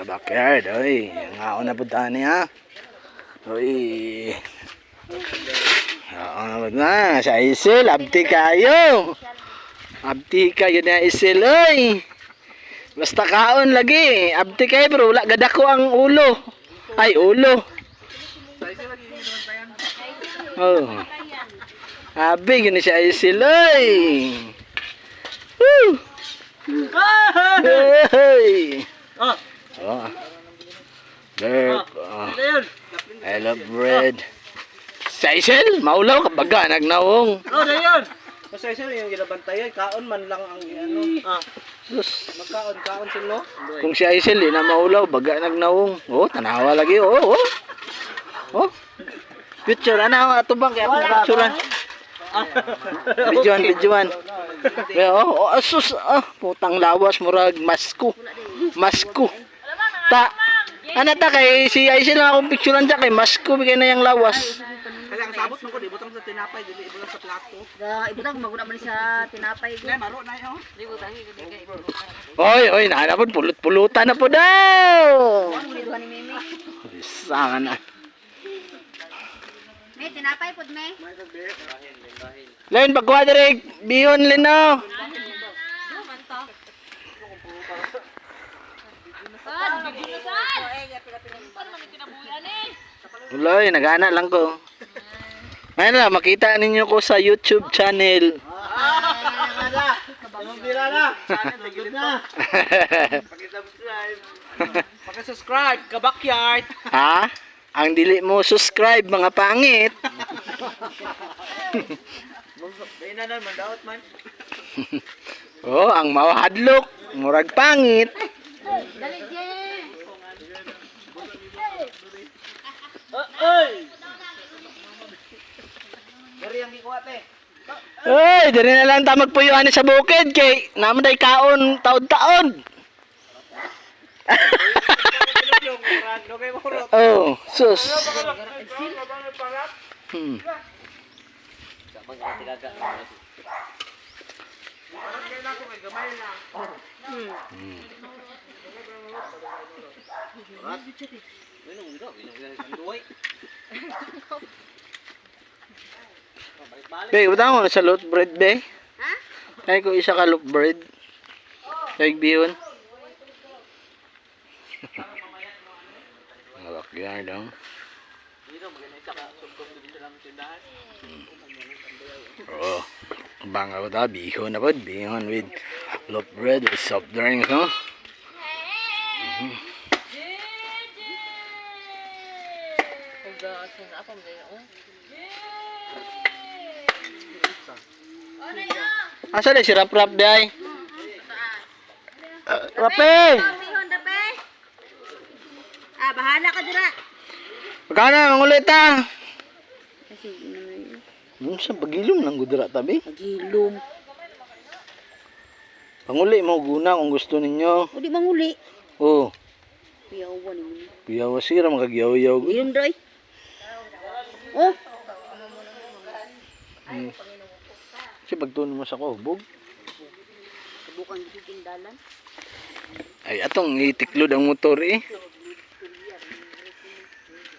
Backyard, oy. Ngaon na pud tani ha. Oy. Oo na, sa Isil, abti kayo. Abti kayo na Isil, oy. Basta kaon lagi. Abti kayo bro, wala gadako ang ulo. Ay, ulo. Oh. Abi, gini siya Isil, oy. Woo! Hey! Oh. Burp. Oh. I love bread. Sa Isil, maulaw ka baga, nagnawong. Oh, dayon. Sa Isil yung ginabantayan, kaon man lang ang ano. Sus. Magkaon sino? Kung si Isil, di na maulaw, baga nagnawong. Oh, tanawa lagi. Oh. Picture, ano, atubang kaya akong picturean. Videoan. Sus, putang lawas, murag, masko. Ano ta kay si Isil na akong picturean dyan kay masko, bigay na yung lawas. Kaya ang sabot mo ko, di butang sa tinapay, di ibutang sa plato. Ibutang maguna man sa tinapay ko. Maro na yun. Ibutang Oy, na po, pulutan na po daw. Ano niluhan ni Mimi? Isa na. May tinapay pud may. Lain pagkuha direk, bihon lino. Uloy, nagana lang ko. Ngayon lang, makita ninyo ko sa YouTube channel. Bira na. Tigil na. Paki-subscribe ka backyard. Ha? Ang dili mo subscribe, mga pangit. Dahil na naman, daot man. Oh, ang mawahadlok, murag pangit. Dali je. Oy! Dari ang gikuha Oy, diri na lang ta magpuyuhan sa bukid kay naman day kaon taon-taon. Oh, sus. Be, utang mo sa loaf bread, be. Ha? Ay ko isa ka loaf bread. Kay bihon. Backyard daw. Oh, banga ko ta bihon na pod, bihon with loaf bread with soft drinks, no? Asa na si Rap-Rap day? Rape! Bihon dape. Bahala ka dira. Magkano ang ulit ha? Kasi Sa pagilom lang gudra tabi. pagilom. Panguli mo guna kung gusto ninyo. O di manguli. Oh, Piyawan ni. piyawa sira magagyaw-yaw. Ilom dai. Oh, Kasi pagtuno mo sa kohbog. subukan dito tindalan. Ay, atong itiklod ang motor eh.